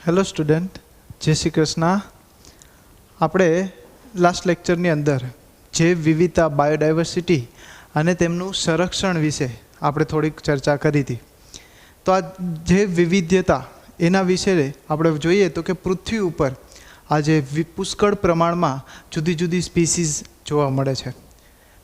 Hello student, જય શ્રી કૃષ્ણ. આપણે last લેક્ચરની અંદર જૈવ વિવિધતા બાયોડાયવર્સિટી અને તેમનું સંરક્ષણ વિશે આપણે થોડીક ચર્ચા કરી હતી. તો આ જૈવ વિવિધતા એના વિશે આપણે જોઈએ તો કે પૃથ્વી ઉપર આજે પુષ્કળ પ્રમાણમાં જુદી જુદી સ્પીસીઝ જોવા મળે છે.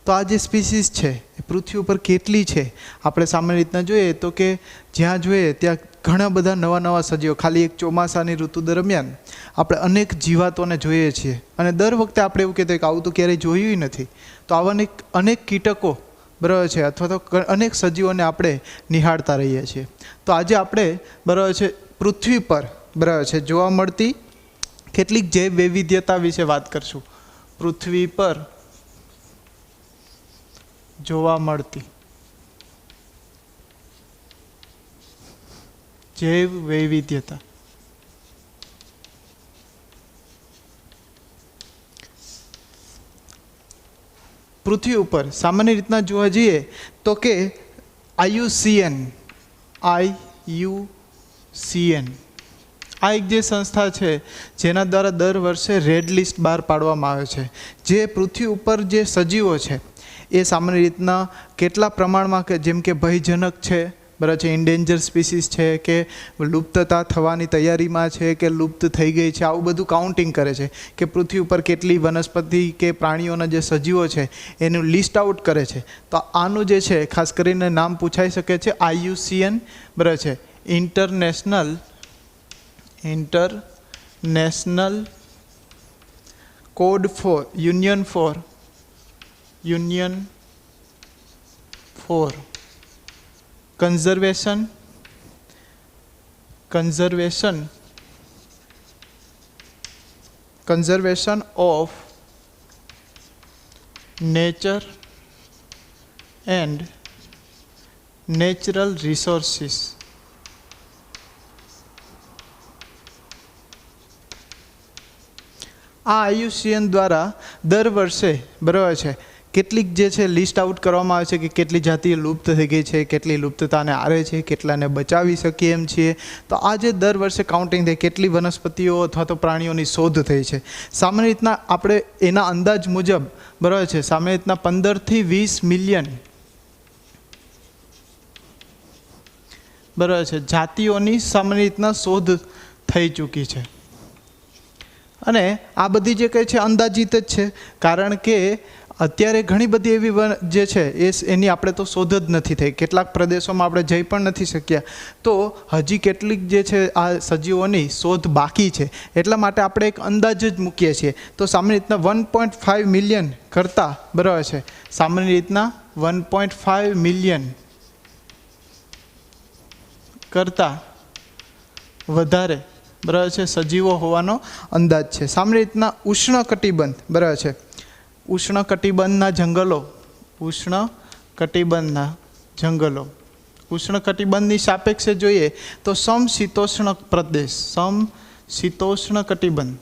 તો આ જે સ્પીસીઝ છે એ પૃથ્વી ઉપર કેટલી છે આપણે સામાન્ય રીતના જોઈએ તો કે જ્યાં જોઈએ ત્યાં ઘણા બધા નવા નવા સજીવો, ખાલી એક ચોમાસાની ઋતુ દરમિયાન આપણે અનેક જીવાતોને જોઈએ છીએ અને દર વખતે આપણે એવું કહેતા કે આવું તો ક્યારેય જોયું નથી. તો આવા અનેક કીટકો બરાબર છે અથવા તો અનેક સજીવોને આપણે નિહાળતા રહીએ છીએ. તો આજે આપણે બરાબર છે પૃથ્વી પર બરાબર છે જોવા મળતી કેટલીક જૈવ વૈવિધ્યતા વિશે વાત કરશું. પૃથ્વી પર જોવા મળતી જૈવ વૈવિધ્યતા. પૃથ્વી ઉપર સામાન્ય રીતના જોવા જઈએ તો કે IUCN આ એક જે સંસ્થા છે જેના દ્વારા દર વર્ષે રેડ લિસ્ટ બહાર પાડવામાં આવે છે. જે પૃથ્વી ઉપર જે સજીવો છે એ સામાન્ય રીતના કેટલા પ્રમાણમાં કે જેમ કે ભયજનક છે બરાબર છે, ઇન્ડેન્જર સ્પીસીસ છે કે લુપ્તતા થવાની તૈયારીમાં છે કે લુપ્ત થઈ ગઈ છે, આવું બધું કાઉન્ટિંગ કરે છે કે પૃથ્વી ઉપર કેટલી વનસ્પતિ કે પ્રાણીઓના જે સજીવો છે એનું લિસ્ટ આઉટ કરે છે. તો આનું જે છે ખાસ કરીને નામ પૂછાઈ શકે છે IUCN બરાબર છે, international code for union for conservation of nature and natural resources. આ IUCN દ્વારા દર વર્ષે બરાબર છે કેટલીક જે છે લિસ્ટ આઉટ કરવામાં આવે છે કે કેટલી જાતિઓ લુપ્ત થઈ ગઈ છે, કેટલી લુપ્તતાને આરે છે, કેટલાને બચાવી શકીએ એમ છીએ. તો આ જે દર વર્ષે કાઉન્ટિંગ થાય કેટલી વનસ્પતિઓ અથવા તો પ્રાણીઓની શોધ થઈ છે. સામાન્ય રીતના આપણે એના અંદાજ મુજબ બરાબર છે સામાન્ય રીતના 15 થી 20 મિલિયન બરાબર છે જાતિઓની સામાન્ય રીતના શોધ થઈ ચૂકી છે. અને આ બધી જે કંઈ છે અંદાજિત જ છે, કારણ કે અત્યારે ઘણી બધી એવી જે છે એની આપણે તો શોધ જ નથી થઈ. કેટલાક પ્રદેશોમાં આપણે જઈ પણ નથી શક્યા. તો હજી કેટલીક જે છે આ સજીવોની શોધ બાકી છે. એટલા માટે આપણે એક અંદાજ જ મૂકીએ છીએ. તો સામાન્ય રીતના 1.5 મિલિયન કરતાં બરાબર છે સામાન્ય રીતના 1.5 મિલિયન કરતાં વધારે બરાબર છે સજીવો હોવાનો અંદાજ છે. સામાન્ય રીતના ઉષ્ણકટિબંધ બરાબર છે ઉષ્ણકટિબંધના ઉષ્ણકટિબંધની સાપેક્ષે જોઈએ તો સમશીતોષ્ણ પ્રદેશ સમશીતોષ્ણ કટિબંધના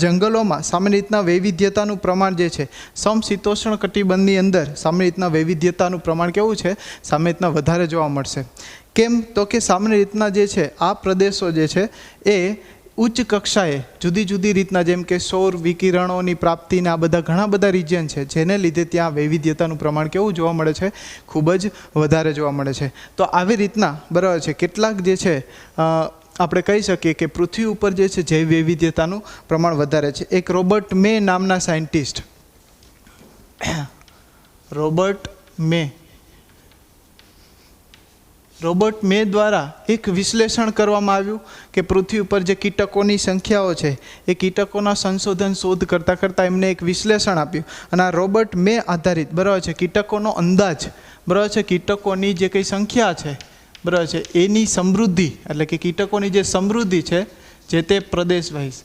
જંગલોમાં સામાન્ય રીતના વૈવિધ્યતાનું પ્રમાણ જે છે સમશીતોષ્ણ કટિબંધની અંદર સામાન્ય રીતના વૈવિધ્યતાનું પ્રમાણ કેવું છે સામાન્ય રીતના વધારે જોવા મળશે. કેમ તો કે સામાન્ય રીતના જે છે આ પ્રદેશો જે છે એ ઉચ્ચ કક્ષાએ જુદી જુદી રીતના જેમ કે સૌર વિકિરણોની પ્રાપ્તિના બધા ઘણા બધા રિજિયન છે જેને લીધે ત્યાં વૈવિધ્યતાનું પ્રમાણ કેવું જોવા મળે છે ખૂબ જ વધારે જોવા મળે છે. તો આવી રીતના બરાબર છે કેટલાક જે છે આપણે કહી શકીએ કે પૃથ્વી ઉપર જે છે જૈવ વૈવિધ્યતાનું પ્રમાણ વધારે છે. એક રોબર્ટ મે નામના સાયન્ટિસ્ટ રોબર્ટ મે દ્વારા એક વિશ્લેષણ કરવામાં આવ્યું કે પૃથ્વી ઉપર જે કીટકોની સંખ્યાઓ છે એ કીટકોના સંશોધન શોધ કરતાં એમને એક વિશ્લેષણ આપ્યું. અને આ રોબર્ટ મે આધારિત બરાબર છે કીટકોનો અંદાજ બરાબર છે કીટકોની જે કંઈ સંખ્યા છે બરાબર છે એની સમૃદ્ધિ એટલે કે કીટકોની જે સમૃદ્ધિ છે જે તે પ્રદેશ વાઇઝ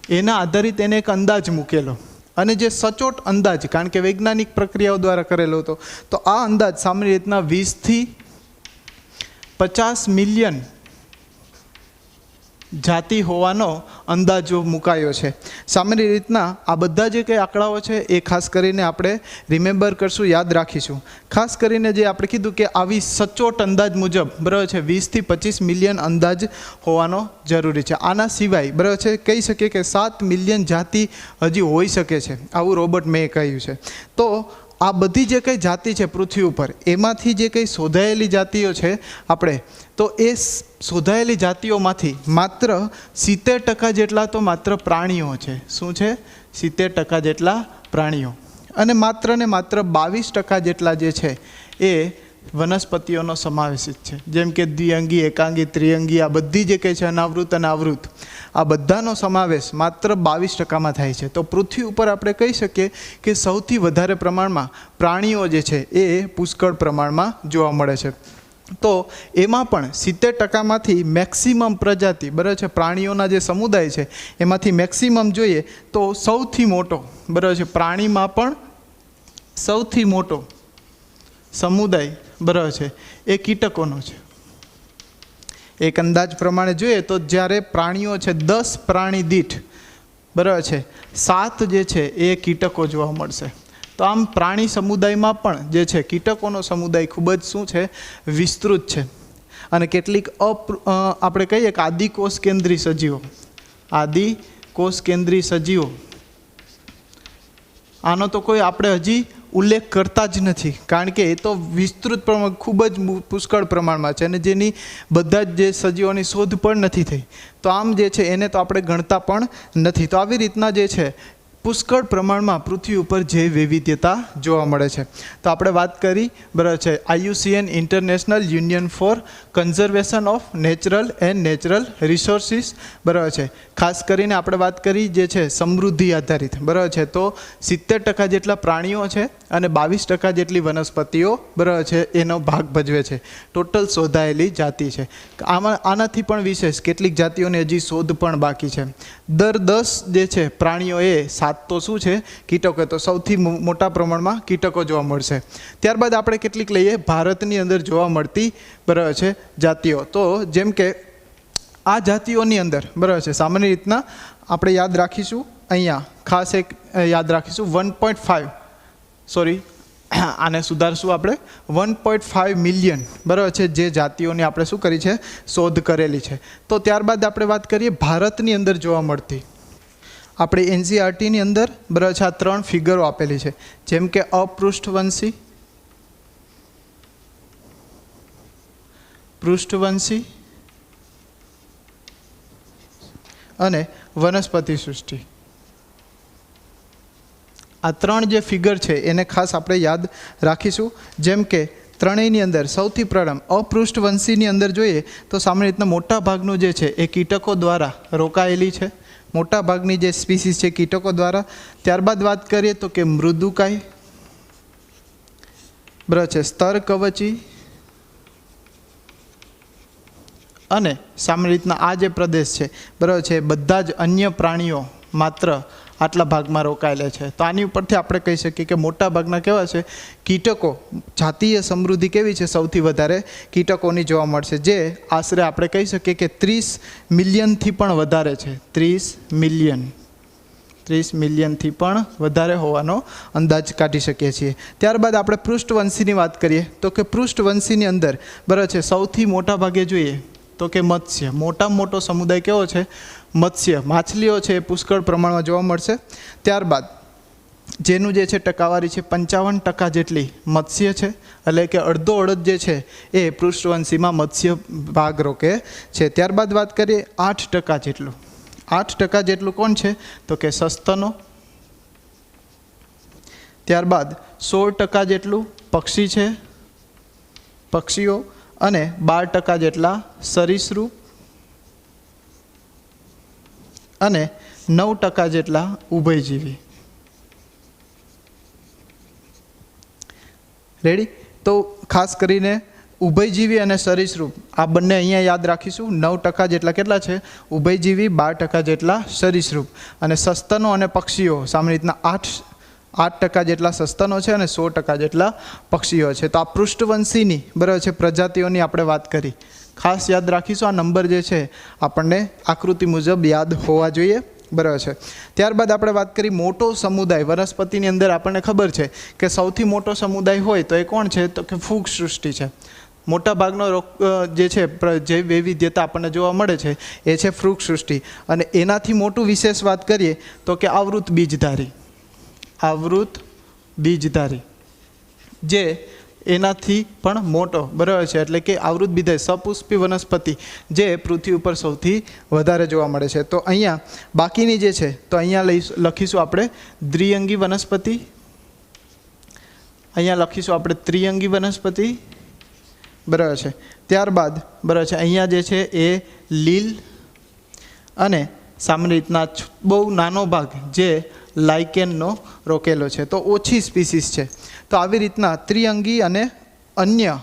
એના આધારિત એને એક અંદાજ મૂકેલો. અને જે સચોટ અંદાજ કારણ કે વૈજ્ઞાનિક પ્રક્રિયાઓ દ્વારા કરેલો હતો. તો આ અંદાજ સામાન્ય રીતના 20 થી 50 મિલિયન જાતિ હોવાનો અંદાજો મુકાયો છે। સામાન્ય રીતના આ બધા જે કંઈ આંકડાઓ છે એ ખાસ કરીને આપણે રિમેમ્બર કરશું, યાદ રાખીશું। ખાસ કરીને જે આપણે કીધું કે આવી સચોટ અંદાજ મુજબ બરાબર છે 20 થી 25 મિલિયન અંદાજ હોવાનો જરૂરી છે। આના સિવાય બરાબર છે કહી શકીએ કે 7 મિલિયન જાતિ હજી હોઈ શકે છે, આવું રોબર્ટ મેએ કહ્યું છે। તો આ બધી જે કંઈ જાતિ છે પૃથ્વી ઉપર, એમાંથી જે કંઈ શોધાયેલી જાતિઓ છે આપણે, તો એ શોધાયેલી જાતિઓમાંથી માત્ર 70% જેટલા તો માત્ર પ્રાણીઓ છે। શું છે? 70% જેટલા પ્રાણીઓ, અને ને માત્ર 22% જેટલા જે છે એ વનસ્પતિઓનો સમાવેશિત છે। જેમ કે દ્વિઅંગી, એકાંગી, ત્રિઅંગી, આ બધી જે કંઈ છે અનાવૃત અને આવૃત, આ બધાનો સમાવેશ માત્ર 22%માં થાય છે। તો પૃથ્વી ઉપર આપણે કહી શકીએ કે સૌથી વધારે પ્રમાણમાં પ્રાણીઓ જે છે એ પુષ્કળ પ્રમાણમાં જોવા મળે છે। તો એમાં પણ 70%માંથી મેક્સિમમ પ્રજાતિ બરાબર છે, પ્રાણીઓના જે સમુદાય છે એમાંથી મેક્સિમમ જોઈએ તો સૌથી મોટો બરાબર છે, પ્રાણીમાં પણ સૌથી મોટો સમુદાય બરાબર છે એ કીટકોનો છે। એક અંદાજ પ્રમાણે જોઈએ તો જ્યારે પ્રાણીઓ છે 10 પ્રાણી દીઠ બરાબર છે 7 જે છે એ કીટકો જોવા મળશે। તો આમ પ્રાણી સમુદાયમાં પણ જે છે કીટકોનો સમુદાય ખૂબ જ શું છે? વિસ્તૃત છે। અને કેટલીક આપણે કહીએ કે આદિકોષ કેન્દ્રી સજીવો, આદિકોષ કેન્દ્રી સજીવો, આનો તો કોઈ આપણે હજી ઉલ્લેખ કરતા જ નથી, કારણ કે એ તો વિસ્તૃત પ્રમાણ ખૂબ જ પુષ્કળ પ્રમાણમાં છે અને જેની બધા જ જે સજીવોની શોધ પણ નથી થઈ। તો આમ જે છે એને તો આપણે ગણતા પણ નથી। તો આવી રીતના જે છે પુષ્કળ પ્રમાણમાં પૃથ્વી ઉપર જૈવ વિવિધતા જોવા મળે છે। તો આપણે વાત કરી બરાબર છે IUCN international union for conservation of natural and natural resources બરાબર છે। ખાસ કરીને આપણે વાત કરી જે છે સમૃદ્ધિ આધારિત બરાબર છે, તો 70% જેટલા પ્રાણીઓ છે અને 22% જેટલી વનસ્પતિઓ બરાબર છે એનો ભાગ ભજવે છે ટોટલ શોધાયેલી જાતિ છે। આનાથી પણ વિશેષ કેટલીક જાતિઓની હજી શોધ પણ બાકી છે। દર 10 જે છે પ્રાણીઓ એ 7 તો શું છે? કીટકો। તો સૌથી મોટા પ્રમાણમાં કીટકો જોવા મળશે। ત્યારબાદ આપણે કેટલીક લઈએ ભારતની અંદર જોવા મળતી બરાબર છે જાતિઓ। તો જેમ કે આ જાતિઓની અંદર બરાબર છે સામાન્ય રીતના આપણે યાદ રાખીશું, અહીંયા ખાસ એક યાદ રાખીશું 1.5 સોરી આને સુધારશું આપણે 1.5 મિલિયન બરાબર છે જે જાતિઓની આપણે શું કરી છે? શોધ કરેલી છે। તો ત્યારબાદ આપણે વાત કરીએ ભારતની અંદર જોવા મળતી, આપણે NCERTની અંદર બરાબર છે આ 3 ફિગરો આપેલી છે, જેમ કે અપૃષ્ઠવંશી, પૃષ્ઠવંશી અને વનસ્પતિ સૃષ્ટિ। આ 3 જે ફિગર છે એને ખાસ આપણે યાદ રાખીશું। જેમ કે ત્રણેયની અંદર સૌથી પ્રથમ અપૃષ્ઠવંશીની અંદર જોઈએ તો સામાન્ય રીતના મોટા ભાગનું જે છે એ કીટકો દ્વારા રોકાયેલી છે, મોટા ભાગની જે સ્પીસીસ છે કીટકો દ્વારા। ત્યારબાદ વાત કરીએ તો કે મૃદુકાય બરાબર છે, સ્તર કવચી અને સામાન્ય રીતના આ જે પ્રદેશ છે બરાબર છે બધા જ અન્ય પ્રાણીઓ માત્ર આટલા ભાગમાં રોકાયેલા છે। તો આની ઉપરથી આપણે કહી શકીએ કે મોટા ભાગના કેવા છે? કીટકો, જાતીય સમૃદ્ધિ કેવી છે? સૌથી વધારે કીટકોની જોવા મળશે, જે આશરે આપણે કહી શકીએ કે 30 મિલિયનથી પણ વધારે છે। 30 મિલિયનથી પણ વધારે હોવાનો અંદાજ કાઢી શકીએ છીએ। ત્યારબાદ આપણે પૃષ્ઠવંશીની વાત કરીએ તો કે પૃષ્ઠવંશીની અંદર બરાબર છે સૌથી મોટા ભાગે જોઈએ તો કે મત્સ્ય, મોટામાં મોટો સમુદાય કેવો છે? મત્સ્ય, માછલીઓ છે એ પુષ્કળ પ્રમાણમાં જોવા મળશે। ત્યારબાદ જેનું જે છે ટકાવારી છે 55% જેટલી મત્સ્ય છે, એટલે કે અડધો અડધ જે છે એ પૃષ્ઠવંશીમાં મત્સ્ય ભાગ રોકે છે। ત્યારબાદ વાત કરીએ 8% જેટલું, 8% જેટલું કોણ છે? તો કે સસ્તનો। ત્યારબાદ 16% જેટલું પક્ષી છે, પક્ષીઓ, અને 12% જેટલા સરીસૃપ અને 9% જેટલા ઉભયજીવી। રેડી? તો ખાસ કરીને ઉભયજીવી અને સરીસૃપ આ બંને અહીંયા યાદ રાખીશું। 9% જેટલા કેટલા છે? ઉભયજીવી, 12% જેટલા સરીસૃપ, અને સસ્તનો અને પક્ષીઓ સામાન્ય રીતના 8% જેટલા સસ્તનો છે અને 16% જેટલા પક્ષીઓ છે। તો આ પૃષ્ઠવંશીની બરાબર છે પ્રજાતિઓની આપણે વાત કરી। ખાસ યાદ રાખીશું. આ નંબર જે છે આપણને આકૃતિ મુજબ યાદ હોવા જોઈએ. બરાબર છે. ત્યારબાદ આપણે વાત કરી મોટો સમુદાય. વનસ્પતિની અંદર આપણને ખબર છે કે સૌથી મોટો સમુદાય હોય તો એ કોણ છે? તો કે ફૂગ સૃષ્ટિ છે. મોટા ભાગનો જે છે જે વૈવિધ્યતા આપણને જોવા મળે છે એ છે ફૂગ સૃષ્ટિ. અને એનાથી મોટું વિશેષ વાત કરીએ તો કે આવૃત બીજધારી. આવૃત બીજધારી જે એનાથી પણ મોટો, બરાબર છે. એટલે કે આવૃત બીજધારી સપુષ્પી વનસ્પતિ જે પૃથ્વી ઉપર સૌથી વધારે જોવા મળે છે. તો અહીંયા બાકીની જે છે તો અહીંયા લખીશું આપણે દ્વિઅંગી વનસ્પતિ, અહીંયા લખીશું આપણે ત્રિઅંગી વનસ્પતિ, બરાબર છે. ત્યારબાદ બરાબર છે અહીંયા જે છે એ લીલ અને સામાન્ય રીતના બહુ નાનો ભાગ જે લાઇકેનનો રોકેલો છે, તો ઓછી સ્પીસીસ છે. તો આવી રીતના ત્રિઅંગી અને અન્ય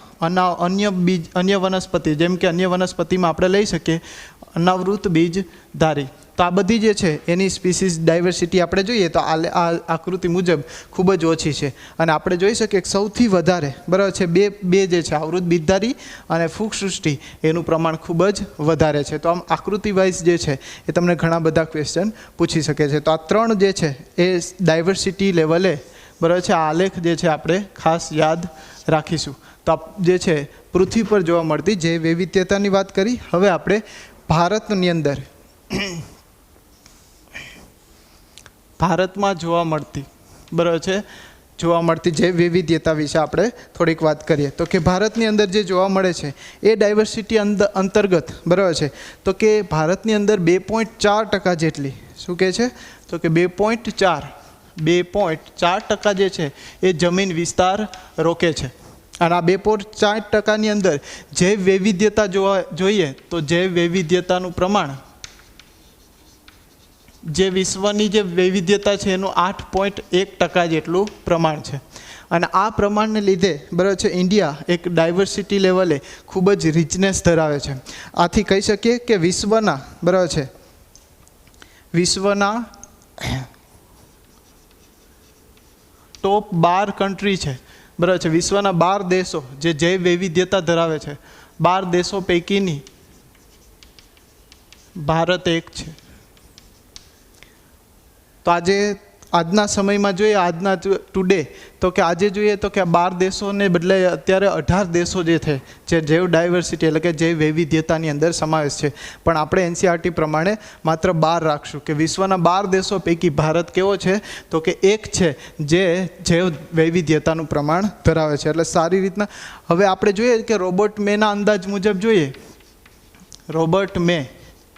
વનસ્પતિ, જેમ કે અન્ય વનસ્પતિમાં આપણે લઈ શકીએ અનાવૃત બીજધારી. તો આ બધી જે છે એની સ્પીસીસ ડાયવર્સિટી આપણે જોઈએ તો આ આકૃતિ મુજબ ખૂબ જ ઓછી છે. અને આપણે જોઈ શકીએ કે સૌથી વધારે, બરાબર છે, બે જે છે આવૃત બીજધારી અને ફૂગ સૃષ્ટિ એનું પ્રમાણ ખૂબ જ વધારે છે. તો આમ આકૃતિ વાઇઝ જે છે એ તમને ઘણા બધા ક્વેશ્ચન પૂછી શકે છે. તો આ ત્રણ જે છે એ ડાયવર્સિટી લેવલે, બરાબર છે, આ આલેખ જે છે આપણે ખાસ યાદ રાખીશું. તો જે છે પૃથ્વી પર જોવા મળતી જે વૈવિધ્યતાની વાત કરી. હવે આપણે ભારતની અંદર ભારતમાં જોવા મળતી, બરાબર છે, જોવા મળતી જે વૈવિધ્યતા વિશે આપણે થોડીક વાત કરીએ. તો કે ભારતની અંદર જે જોવા મળે છે એ ડાયવર્સિટી અંતર્ગત, બરાબર છે, તો કે ભારતની અંદર 2.4% જેટલી, શું કહે છે? તો કે 2.4% જે છે એ જમીન વિસ્તાર રોકે છે. અને આ 2.4%ની અંદર જૈવ વૈવિધ્યતા જોવા જોઈએ તો જૈવ વૈવિધ્યતાનું પ્રમાણ, જે વિશ્વની જે વૈવિધ્યતા છે એનું 8.1% જેટલું પ્રમાણ છે. અને આ પ્રમાણને લીધે, બરાબર છે, ઇન્ડિયા એક ડાયવર્સિટી લેવલે ખૂબ જ રિચનેસ ધરાવે છે. આથી કહી શકીએ કે વિશ્વના, બરાબર છે, વિશ્વના ટોપ 12 કન્ટ્રી છે, બરાબર છે, વિશ્વના 12 દેશો જે જૈવ વૈવિધ્યતા ધરાવે છે, 12 દેશો પૈકીની ભારત એક છે. તો આજના સમયમાં જોઈએ, આજના ટુડે, તો કે આજે જોઈએ તો કે 12 દેશોને બદલે અત્યારે 18 દેશો જે છે જે જૈવ ડાયવર્સિટી એટલે કે જૈવ વૈવિધ્યતાની અંદર સમાવેશ છે. પણ આપણે એનસીઆરટી પ્રમાણે માત્ર 12 રાખશું કે વિશ્વના 12 દેશો પૈકી ભારત કેવો છે? તો કે એક છે જે જૈવ વૈવિધ્યતાનું પ્રમાણ ધરાવે છે. એટલે સારી રીતના હવે આપણે જોઈએ કે રોબર્ટ મેના અંદાજ મુજબ જોઈએ, રોબર્ટ મે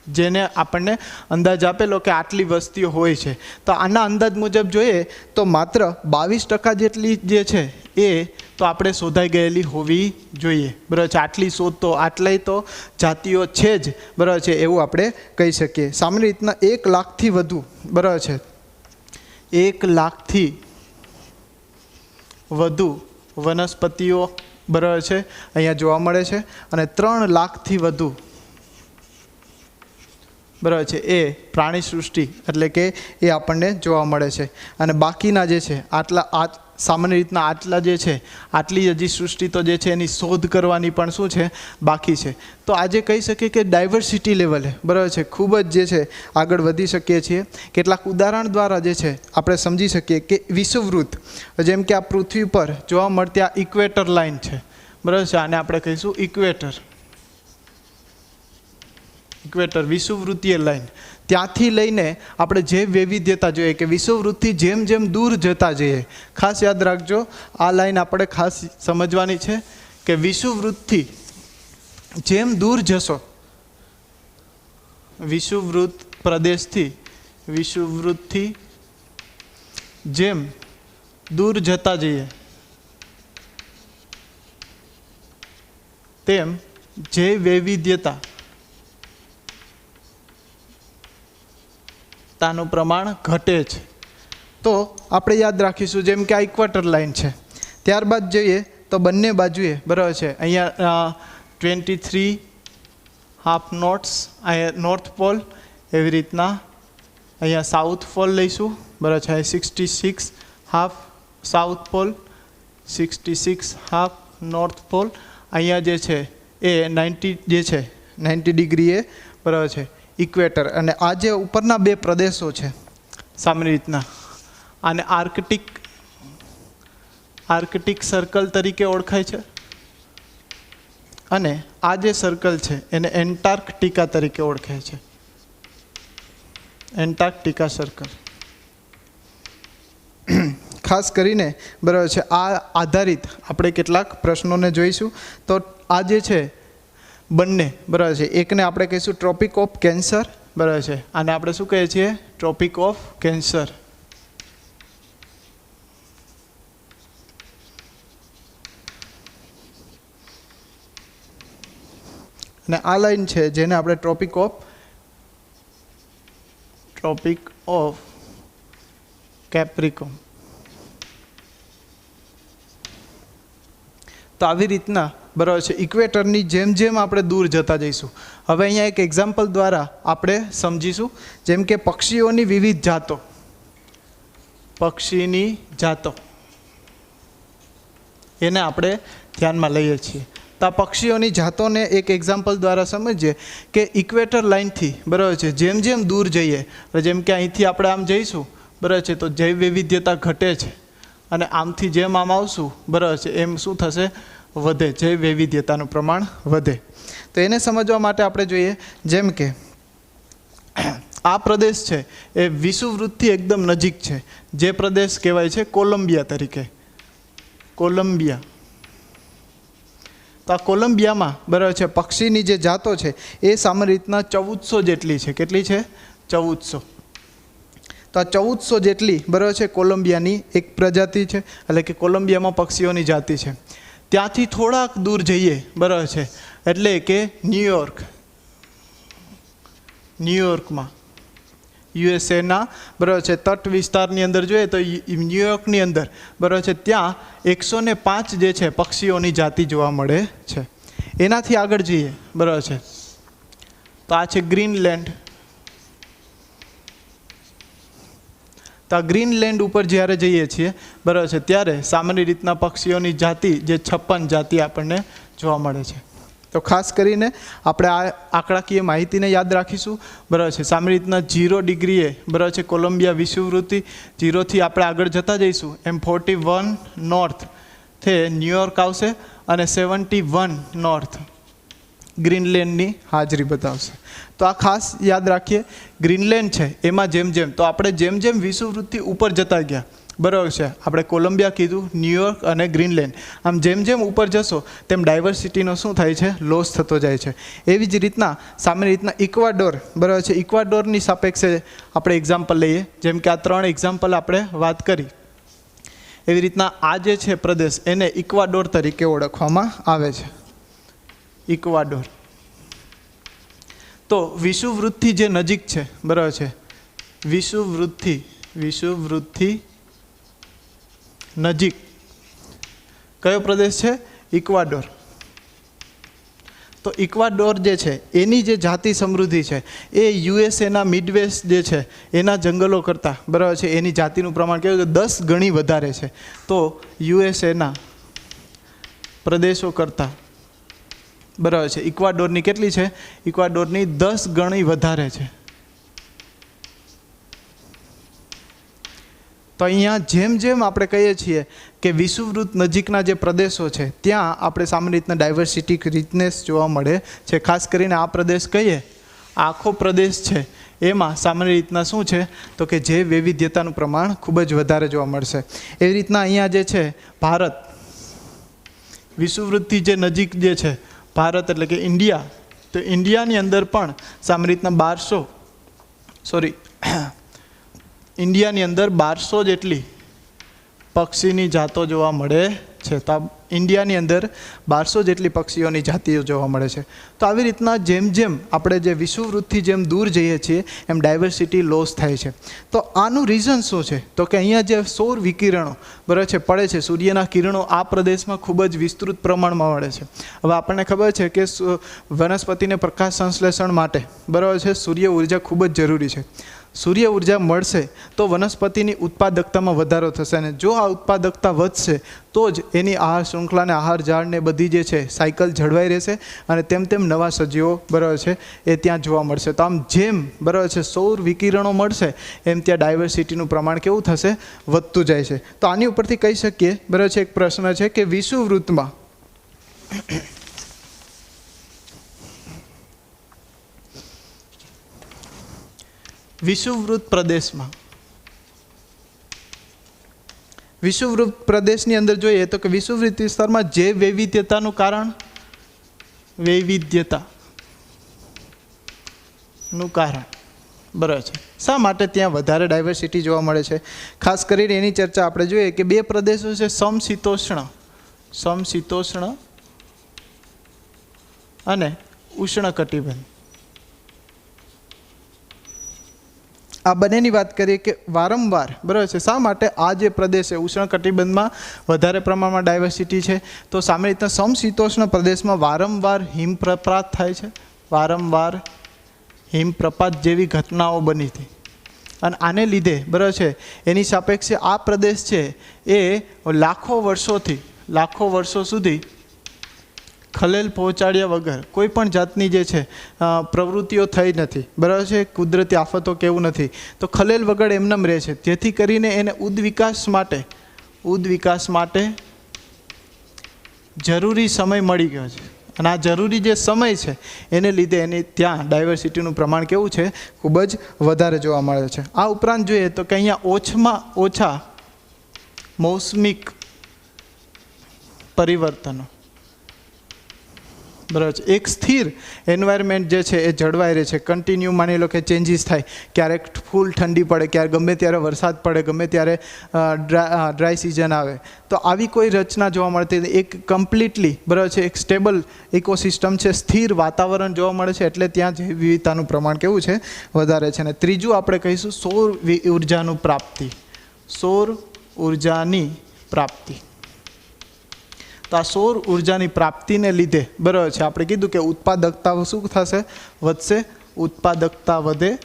જેને આપણને અંદાજ આપેલો કે આટલી વસ્તીઓ હોય છે, તો આના અંદાજ મુજબ જોઈએ તો માત્ર 22% જેટલી જે છે એ તો આપણે શોધાઈ ગયેલી હોવી જોઈએ, બરાબર છે. આટલી શોધ તો આટલી તો જાતિઓ છે જ, બરાબર છે, એવું આપણે કહી શકીએ. સામાન્ય રીતના 1 લાખથી વધુ, બરાબર છે, 1 લાખથી વધુ વનસ્પતિઓ, બરાબર છે, અહીંયા જોવા મળે છે. અને 3 લાખથી વધુ, બરાબર છે, એ પ્રાણી સૃષ્ટિ એટલે કે એ આપણને જોવા મળે છે. અને બાકીના જે છે સામાન્ય રીતના આટલા જે છે આટલી હજી સૃષ્ટિ તો જે છે એની શોધ કરવાની પણ શું છે બાકી છે. તો આજે કહી શકીએ કે ડાયવર્સિટી લેવલે, બરાબર છે, ખૂબ જ જે છે આગળ વધી શકીએ છીએ. કેટલાક ઉદાહરણ દ્વારા જે છે આપણે સમજી શકીએ કે વિષુવવૃત્ત, જેમ કે આ પૃથ્વી પર જોવા મળતી આ ઇક્વેટર લાઇન છે, બરાબર છે, આને આપણે કહીશું ઇક્વેટર, વિષુવવૃત્તીય લાઈન. ત્યાંથી લઈને આપણે જે વૈવિધ્યતા જોઈએ કે વિષુવવૃત્તથી જેમ જેમ દૂર જતા જઈએ, ખાસ યાદ રાખજો આ લાઈન આપણે ખાસ સમજવાની છે કે વિષુવવૃત્તથી જેમ દૂર જશો, વિષુવવૃત્ત પ્રદેશથી, વિષુવવૃત્તથી જેમ દૂર જતા જઈએ તેમ જે વૈવિધ્યતા તાનું પ્રમાણ ઘટે છે. તો આપણે યાદ રાખીશું જેમ કે આ ઇક્વેટર લાઇન છે. ત્યારબાદ જોઈએ તો બંને બાજુએ, બરાબર છે, અહીંયા 23½ નોટ્સ, અહીંયા નોર્થ પોલ, એવી રીતના અહીંયા સાઉથ પોલ લઈશું, બરાબર છે, 66½ સાઉથ પોલ, 66½ નોર્થ પોલ. અહીંયા જે છે એ 90 જે છે 90 ડિગ્રી એ બરાબર છે ઇક્વેટર, અને આ જે ઉપરના બે પ્રદેશો છે સામાન્ય રીતના આને આર્કટિક સર્કલ તરીકે ઓળખાય છે, અને આ જે સર્કલ છે એને એન્ટાર્કટિકા તરીકે ઓળખાય છે, એન્ટાર્કટિકા સર્કલ. ખાસ કરીને બરાબર છે આ આધારિત આપણે કેટલાક પ્રશ્નોને જોઈશું. તો આ જે છે બંને બરાબર છે, એકને આપણે કહીશું ટ્રોપિક ઓફ કેન્સર બરાબર છે, આને આપણે શું કહીએ છીએ ટ્રોપિક ઓફ કેન્સર. અને આ લાઈન છે જેને આપણે ટ્રોપિક ઓફ કેપ્રિકોર્ન. તો આવી રીતના બરાબર છે ઇક્વેટરની જેમ જેમ આપણે દૂર જતા જઈશું. હવે અહીંયા એક એક્ઝામ્પલ દ્વારા આપણે સમજીશું, જેમ કે પક્ષીઓની વિવિધ જાતો, પક્ષીની જાતો એને આપણે ધ્યાનમાં લઈએ છીએ. તો આ પક્ષીઓની જાતોને એક એક્ઝામ્પલ દ્વારા સમજીએ કે ઇક્વેટર લાઇનથી બરાબર છે જેમ જેમ દૂર જઈએ, જેમ કે અહીંથી આપણે આમ જઈશું બરાબર છે તો જૈવ વૈવિધ્યતા ઘટે છે, અને આમથી જેમ આમ આવશું બરાબર છે એમ શું થશે વધે, જૈવ વૈવિધ્યતાનું પ્રમાણ વધે. તો એને સમજવા માટે આપણે જોઈએ જેમ કે આ પ્રદેશ છે એ વિષુવવૃત્તથી એકદમ નજીક છે, જે પ્રદેશ કહેવાય છે કોલંબિયા તરીકે, કોલંબિયા. તો આ કોલંબિયામાં બરાબર છે પક્ષીની જે જાતો છે એ સામાન્ય રીતના 1400 જેટલી છે. કેટલી છે? 1400. તો આ 1400 જેટલી બરાબર છે કોલંબિયાની એક પ્રજાતિ છે, એટલે કે કોલંબિયામાં પક્ષીઓની જાતિ છે. ત્યાંથી થોડાક દૂર જઈએ બરાબર છે એટલે કે ન્યુયોર્કમાં યુએસએના બરાબર છે તટ વિસ્તારની અંદર જોઈએ તો ન્યુયોર્કની અંદર બરાબર છે ત્યાં 105 જે છે પક્ષીઓની જાતિ જોવા મળે છે. એનાથી આગળ જઈએ બરાબર છે તો આ છે ગ્રીનલેન્ડ. તો આ ગ્રીનલેન્ડ ઉપર જ્યારે જઈએ છીએ બરાબર છે ત્યારે સામાન્ય રીતના પક્ષીઓની જાતિ જે 56 જાતિ આપણને જોવા મળે છે. તો ખાસ કરીને આપણે આ આંકડાકીય માહિતીને યાદ રાખીશું બરાબર છે. સામાન્ય રીતના 0 ડિગ્રીએ બરાબર છે કોલંબિયા વિષુવવૃત્તિ, 0થી આપણે આગળ જતા જઈશું એમ 41 નોર્થ તે ન્યુયોર્ક આવશે, અને 71 નોર્થ ગ્રીનલેન્ડની હાજરી બતાવશે. તો આ ખાસ યાદ રાખીએ. ગ્રીનલેન્ડ છે એમાં જેમ જેમ તો આપણે જેમ જેમ વિષુવવૃત્તિ ઉપર જતા ગયા બરાબર છે, આપણે કોલંબિયા કીધું, ન્યુયોર્ક અને ગ્રીનલેન્ડ, આમ જેમ જેમ ઉપર જશો તેમ ડાયવર્સિટીનો શું થાય છે લોસ થતો જાય છે. એવી જ રીતના સામાન્ય રીતના ઇક્વાડોર બરાબર છે, ઇક્વાડોરની સાપેક્ષે આપણે એક્ઝામ્પલ લઈએ, જેમ કે આ 3 એક્ઝામ્પલ આપણે વાત કરી. એવી રીતના આ જે છે પ્રદેશ એને ઇક્વાડોર તરીકે ઓળખવામાં આવે છે, ઇક્વાડોર. તો વિષુવવૃત્તિ જે નજીક છે બરાબર છે, વિષુવવૃત્તિ નજીક કયો પ્રદેશ છે? ઇક્વાડોર. તો ઇક્વાડોર જે છે એની જે જાતિ સમૃદ્ધિ છે એ યુએસએના મિડવેસ્ટ જે છે એના જંગલો કરતાં બરાબર છે એની જાતિનું પ્રમાણ કેવું છે 10 ગણી વધારે છે. તો યુએસએના પ્રદેશો કરતાં બરાબર છે ઇક્વાડોરની કેટલી છે? ઇક્વાડોરની 10 ગણી વધારે છે. તો અહીંયા જેમ જેમ આપણે કહીએ છીએ કે વિષુવવૃત્ત નજીકના જે પ્રદેશો છે ત્યાં આપણે સામાન્ય રીતના ડાયવર્સિટી રિચનેસ જોવા મળે છે. ખાસ કરીને આ પ્રદેશ કહીએ, આખો પ્રદેશ છે એમાં સામાન્ય રીતના શું છે તો કે જે વૈવિધ્યતાનું પ્રમાણ ખૂબ જ વધારે જોવા મળશે. એવી રીતના અહીંયા જે છે ભારત, વિષુવવૃત્તિ જે નજીક જે છે ભારત એટલે કે ઇન્ડિયા, તો ઇન્ડિયાની અંદર પણ સામાન્ય રીતના ઇન્ડિયાની અંદર 1200 જેટલી પક્ષીની જાતો જોવા મળે છે. તો ઇન્ડિયાની અંદર 1200 જેટલી પક્ષીઓની જાતિઓ જોવા મળે છે. તો આવી રીતના જેમ જેમ આપણે જે વિષુવવૃત્તથી જેમ દૂર જઈએ છીએ એમ ડાયવર્સિટી લોસ થાય છે. તો આનું રીઝન શું છે તો કે અહીંયા જે સૌર વિકિરણો બરાબર છે પડે છે, સૂર્યના કિરણો આ પ્રદેશમાં ખૂબ જ વિસ્તૃત પ્રમાણમાં મળે છે. હવે આપણને ખબર છે કે વનસ્પતિને પ્રકાશ સંશ્લેષણ માટે બરાબર છે સૂર્ય ઉર્જા ખૂબ જ જરૂરી છે. સૂર્ય ઉર્જા મળશે તો વનસ્પતિની ઉત્પાદકતામાં વધારો થશે, અને જો આ ઉત્પાદકતા વધશે તો જ એની આહાર શૃંખલાને આહાર ઝાડને બધી જે છે સાયકલ જળવાઈ રહેશે, અને તેમ તેમ નવા સજીવો બરાબર છે એ ત્યાં જોવા મળશે. તો આમ જેમ બરાબર છે સૌર વિકિરણો મળશે એમ ત્યાં ડાયવર્સિટીનું પ્રમાણ કેવું થશે? વધતું જાય છે. તો આની ઉપરથી કહી શકીએ બરાબર છે, એક પ્રશ્ન છે કે વિષુવવૃત્તમાં વિષુવવૃત્ત પ્રદેશની અંદર જોઈએ તો કે વિષુવવૃત્ત વિસ્તારમાં જૈવ વૈવિધ્યતાનું કારણ બરાબર છે. શા માટે ત્યાં વધારે ડાયવર્સિટી જોવા મળે છે? ખાસ કરીને એની ચર્ચા આપણે જોઈએ કે બે પ્રદેશો છે, સમશીતોષ્ણ અને ઉષ્ણકટિબંધ. આ બંનેની વાત કરીએ કે વારંવાર બરાબર છે. શા માટે આ જે પ્રદેશ છે ઉષ્ણકટિબંધમાં વધારે પ્રમાણમાં ડાયવર્સિટી છે? તો સામાન્ય રીતના સમશીતોષ્ણ પ્રદેશમાં વારંવાર હિમપ્રપાત થાય છે, વારંવાર હિમપ્રપાત જેવી ઘટનાઓ બની હતી, અને આને લીધે બરાબર છે એની સાપેક્ષે આ પ્રદેશ છે એ લાખો વર્ષો સુધી ખલેલ પહોંચાડ્યા વગર કોઈ પણ જાતની જે છે પ્રવૃત્તિઓ થઈ નથી, બરાબર છે, કુદરતી આફતો કેવું નથી, તો ખલેલ વગર એમનેમ રહે છે, જેથી કરીને એને ઉદ્વિકાસ માટે જરૂરી સમય મળી ગયો છે, અને આ જરૂરી જે સમય છે એને લીધે એની ત્યાં ડાયવર્સિટીનું પ્રમાણ કેવું છે? ખૂબ જ વધારે જોવા મળે છે. આ ઉપરાંત જોઈએ તો કે અહીંયા ઓછામાં ઓછા મૌસમિક પરિવર્તનો બરાબર છે. એક સ્થિર એન્વાયરમેન્ટ જે છે એ જળવાઈ રહે છે, કન્ટિન્યુ માની લો કે ચેન્જીસ થાય, ક્યારેક ફૂલ ઠંડી પડે, ક્યારેક ગમે ત્યારે વરસાદ પડે, ગમે ત્યારે ડ્રાય સિઝન આવે, તો આવી કોઈ રચના જોવા મળતી, એક કમ્પ્લીટલી બરાબર છે એક સ્ટેબલ ઇકોસિસ્ટમ છે, સ્થિર વાતાવરણ જોવા મળે છે, એટલે ત્યાં જૈવ વિવિધતાનું પ્રમાણ કેવું છે? વધારે છે. અને ત્રીજું આપણે કહીશું સૌર ઉર્જાની પ્રાપ્તિ. તો આ સૌર ઉર્જાની પ્રાપ્તિને લીધે બરાબર છે આપણે કીધું કે ઉત્પાદકતા શું થશે? વધશે. ઉત્પાદકતા વધે,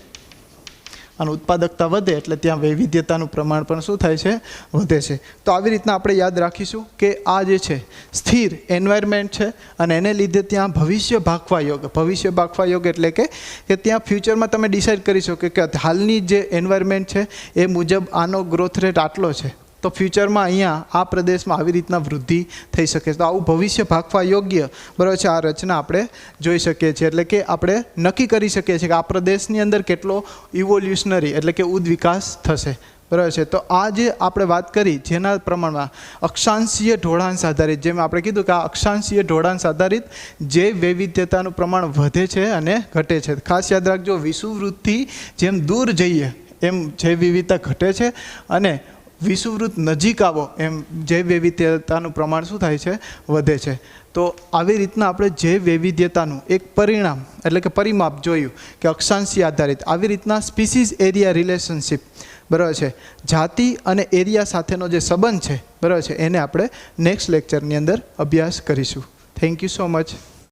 અને ઉત્પાદકતા વધે એટલે ત્યાં વૈવિધ્યતાનું પ્રમાણ પણ શું થાય છે? વધે છે. તો આવી રીતના આપણે યાદ રાખીશું કે આ જે છે સ્થિર એન્વાયરમેન્ટ છે, અને એને લીધે ત્યાં ભવિષ્ય ભાખવા યોગ એટલે કે ત્યાં ફ્યુચરમાં તમે ડિસાઇડ કરી શકો કે હાલની જે એન્વાયરમેન્ટ છે એ મુજબ આનો ગ્રોથ રેટ આટલો છે, તો ફ્યુચરમાં અહીંયા આ પ્રદેશમાં આવી રીતના વૃદ્ધિ થઈ શકે છે. તો આવું ભવિષ્ય ભાખવા યોગ્ય બરાબર છે આ રચના આપણે જોઈ શકીએ છીએ, એટલે કે આપણે નક્કી કરી શકીએ છીએ કે આ પ્રદેશની અંદર કેટલો ઇવોલ્યુશનરી એટલે કે ઉદ્વિકાસ થશે, બરાબર છે. તો આ જે આપણે વાત કરી જેના પ્રમાણમાં અક્ષાંશીય ઢોળાંશ આધારિત, જેમ આપણે કીધું કે આ અક્ષાંશીય ઢોળાંશ આધારિત જૈવ વૈવિધ્યતાનું પ્રમાણ વધે છે અને ઘટે છે. ખાસ યાદ રાખજો, વિષુવવૃત્તથી જેમ દૂર જઈએ એમ જૈવ વિવિધતા ઘટે છે, અને વિષુવવૃત્ત નજીક આવો એમ જૈવ વૈવિધ્યતાનું પ્રમાણ શું થાય છે? વધે છે. તો આવી રીતના આપણે જૈવ વૈવિધ્યતાનું એક પરિણામ એટલે કે પરિમાપ જોયું કે અક્ષાંશીય આધારિત આવી રીતના સ્પીસીઝ એરિયા રિલેશનશિપ બરાબર છે, જાતિ અને એરિયા સાથેનો જે સંબંધ છે બરાબર છે, એને આપણે નેક્સ્ટ લેક્ચરની અંદર અભ્યાસ કરીશું. Thank you so much.